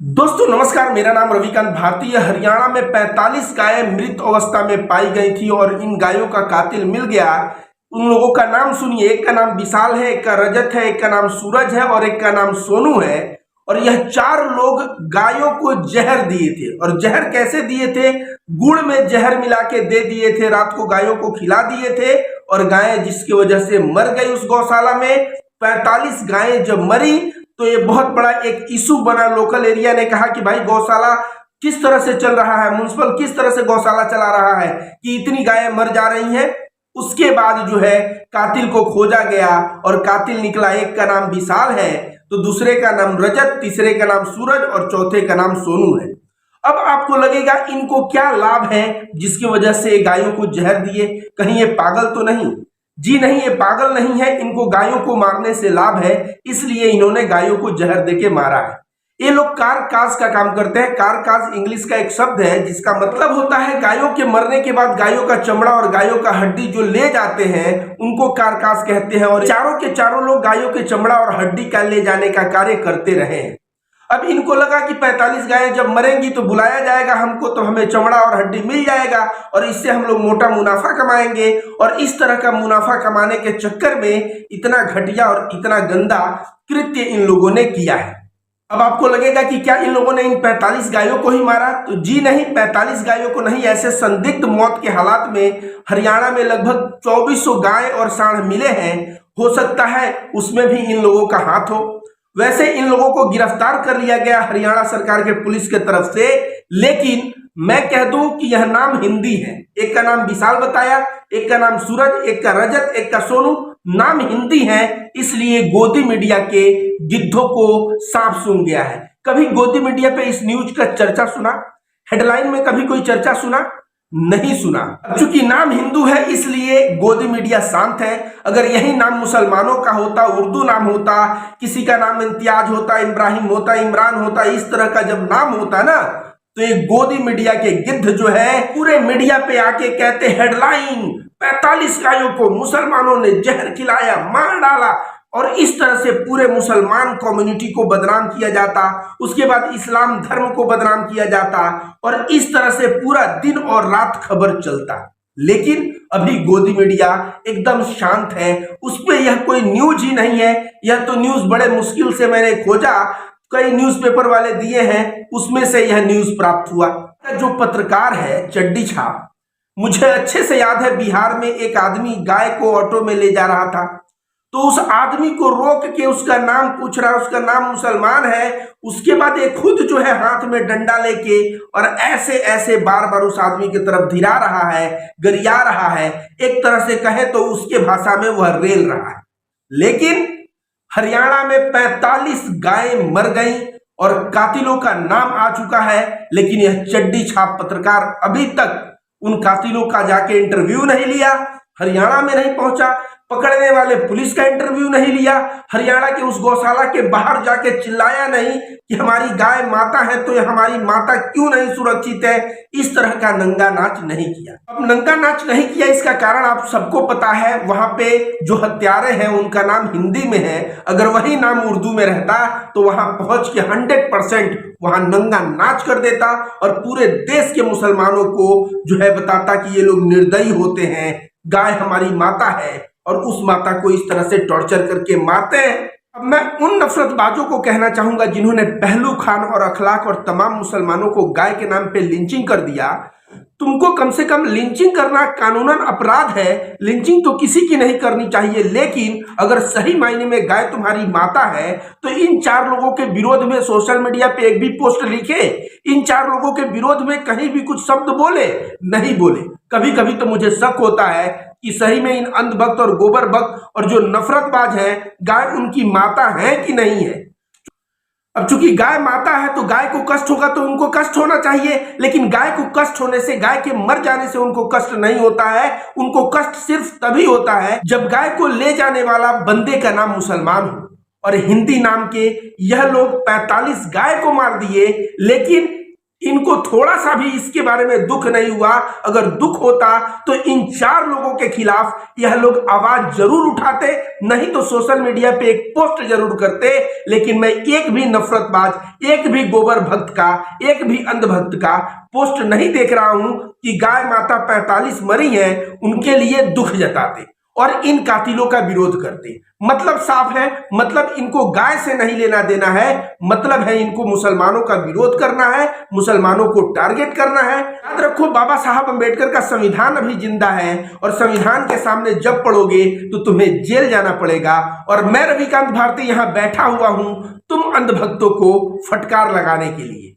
दोस्तों नमस्कार, मेरा नाम रविकांत भारती है। हरियाणा में 45 गायें मृत अवस्था में पाई गई थी और इन गायों का कातिल मिल गया। उन लोगों का नाम सुनिए। एक का नाम विशाल है, एक का रजत है, एक का नाम सूरज है और एक का नाम सोनू है। और यह चार लोग गायों को जहर दिए थे। और जहर कैसे दिए थे? गुड़ में जहर मिला के दे दिए थे, रात को गायों को खिला दिए थे और गायें जिसकी वजह से मर गई उस गौशाला में। 45 गायें जब मरी तो ये बहुत बड़ा एक इशू बना। लोकल एरिया ने कहा कि भाई गौशाला किस तरह से चल रहा है, म्युनिसिपल किस तरह से गौशाला चला रहा है कि इतनी गायें मर जा रही हैं। उसके बाद जो है कातिल को खोजा गया और कातिल निकला। एक का नाम विशाल है, तो दूसरे का नाम रजत, तीसरे का नाम सूरज और चौथे का नाम सोनू है। अब आपको लगेगा इनको क्या लाभ है जिसकी वजह से गायों को जहर दिए? कहीं ये पागल तो नहीं? जी नहीं, ये पागल नहीं है। इनको गायों को मारने से लाभ है, इसलिए इन्होंने गायों को जहर देके मारा है। ये लोग कारकाज का काम करते हैं। कारकाज इंग्लिश का एक शब्द है जिसका मतलब होता है गायों के मरने के बाद गायों का चमड़ा और गायों का हड्डी जो ले जाते हैं उनको कारकाज कहते हैं। और चारों के चारों लोग गायों के चमड़ा और हड्डी का ले जाने का कार्य करते रहे हैं। अब इनको लगा कि 45 गायें जब मरेंगी तो बुलाया जाएगा हमको, तो हमें चमड़ा और हड्डी मिल जाएगा और इससे हम लोग मोटा मुनाफा कमाएंगे। और इस तरह का मुनाफा कमाने के चक्कर में इतना घटिया और इतना गंदा कृत्य इन लोगों ने किया है। अब आपको लगेगा कि क्या इन लोगों ने इन 45 गायों को ही मारा? तो जी नहीं, 45 गायों को नहीं। ऐसे संदिग्ध मौत के हालात में हरियाणा में लगभग 2400 गाय और सांड मिले हैं। हो सकता है उसमें भी इन लोगों का हाथ हो। वैसे इन लोगों को गिरफ्तार कर लिया गया हरियाणा सरकार के पुलिस के तरफ से, लेकिन मैं कह दूं कि यह नाम हिंदी है। एक का नाम विशाल बताया, एक का नाम सूरज, एक का रजत, एक का सोनू। नाम हिंदी है, इसलिए गोदी मीडिया के गिद्धों को सांप सूंघ गया है। कभी गोदी मीडिया पे इस न्यूज का चर्चा सुना? हेडलाइन में कभी कोई चर्चा सुना? नहीं सुना। चूंकि नाम हिंदू है इसलिए गोदी मीडिया शांत है। अगर यही नाम मुसलमानों का होता, उर्दू नाम होता, किसी का नाम इम्तियाज होता, इब्राहिम होता, इमरान होता, इस तरह का जब नाम होता ना, तो ये गोदी मीडिया के गिद्ध जो है पूरे मीडिया पे आके कहते हेडलाइन 45 गायों को मुसलमानों ने जहर खिलाया, मार डाला, और इस तरह से पूरे मुसलमान कम्युनिटी को बदनाम किया जाता। उसके बाद इस्लाम धर्म को बदनाम किया जाता और इस तरह से पूरा दिन और रात खबर चलता। लेकिन अभी गोदी मीडिया एकदम शांत है, उस पर यह कोई न्यूज ही नहीं है। यह तो न्यूज बड़े मुश्किल से मैंने खोजा, कई न्यूज़पेपर वाले दिए हैं, उसमें से यह न्यूज प्राप्त हुआ। जो पत्रकार है चड्डी छाप, मुझे अच्छे से याद है बिहार में एक आदमी गाय को ऑटो में ले जा रहा था, तो उस आदमी को रोक के उसका नाम पूछ रहा है, उसका नाम मुसलमान है। उसके बाद ये खुद जो है हाथ में डंडा लेके और ऐसे ऐसे बार बार उस आदमी की तरफ धिरा रहा है, गरिया रहा है। एक तरह से कहे तो उसके भाषा में वह रेल रहा है। लेकिन हरियाणा में 45 गायें मर गई और कातिलों का नाम आ चुका है, लेकिन यह चड्डी छाप पत्रकार अभी तक उन कातिलों का जाके इंटरव्यू नहीं लिया, हरियाणा में नहीं पहुंचा, पकड़ने वाले पुलिस का इंटरव्यू नहीं लिया, हरियाणा के उस गौशाला के बाहर जाके चिल्लाया नहीं कि हमारी गाय माता है तो हमारी माता क्यों नहीं सुरक्षित है। इस तरह का नंगा नाच नहीं किया। अब नंगा नाच नहीं किया, इसका कारण आप सबको पता है। वहां पे जो हत्यारे हैं उनका नाम हिंदी में है, अगर वही नाम उर्दू में रहता तो वहां पहुंच के 100% वहां नंगा नाच कर देता और पूरे देश के मुसलमानों को जो है बताता कि ये लोग निर्दयी होते हैं, गाय हमारी माता है और उस माता को इस तरह से टॉर्चर करके मारते हैं। अब मैं उन नफरतबाजों को कहना चाहूंगा जिन्होंने पहलू खान और अखलाक और तमाम मुसलमानों को गाय के नाम पे लिंचिंग कर दिया। तुमको कम से कम लिंचिंग करना कानूनन अपराध है, लिंचिंग तो किसी की नहीं करनी चाहिए। लेकिन अगर सही मायने में गाय तुम्हारी माता है तो इन चार लोगों के विरोध में सोशल मीडिया पे एक भी पोस्ट लिखे, इन चार लोगों के विरोध में कहीं भी कुछ शब्द बोले? नहीं बोले। कभी कभी तो मुझे शक होता है कि सही में इन अंधभक्त और गोबर भक्त और जो नफरतबाज हैं गाय उनकी माता है कि नहीं है। अब चूंकि गाय माता है तो गाय को कष्ट होगा तो उनको कष्ट होना चाहिए, लेकिन गाय को कष्ट होने से, गाय के मर जाने से उनको कष्ट नहीं होता है। उनको कष्ट सिर्फ तभी होता है जब गाय को ले जाने वाला बंदे का नाम मुसलमान हो। और हिंदी नाम के यह लोग 45 गाय को मार दिए, लेकिन इनको थोड़ा सा भी इसके बारे में दुख नहीं हुआ। अगर दुख होता तो इन 4 लोगों के खिलाफ यह लोग आवाज जरूर उठाते, नहीं तो सोशल मीडिया पे एक पोस्ट जरूर करते। लेकिन मैं एक भी नफरतबाज, एक भी गोबर भक्त का, एक भी अंधभक्त का पोस्ट नहीं देख रहा हूं कि गाय माता 45 मरी हैं उनके लिए दुख जताते और इन कातिलों का विरोध करते। मतलब साफ है, मतलब इनको गाय से नहीं लेना देना है, मतलब है इनको मुसलमानों का विरोध करना है, मुसलमानों को टारगेट करना है। याद रखो, बाबा साहब अंबेडकर का संविधान अभी जिंदा है और संविधान के सामने जब पढ़ोगे तो तुम्हें जेल जाना पड़ेगा। और मैं रविकांत भारती यहां बैठा हुआ हूं तुम अंधभक्तों को फटकार लगाने के लिए।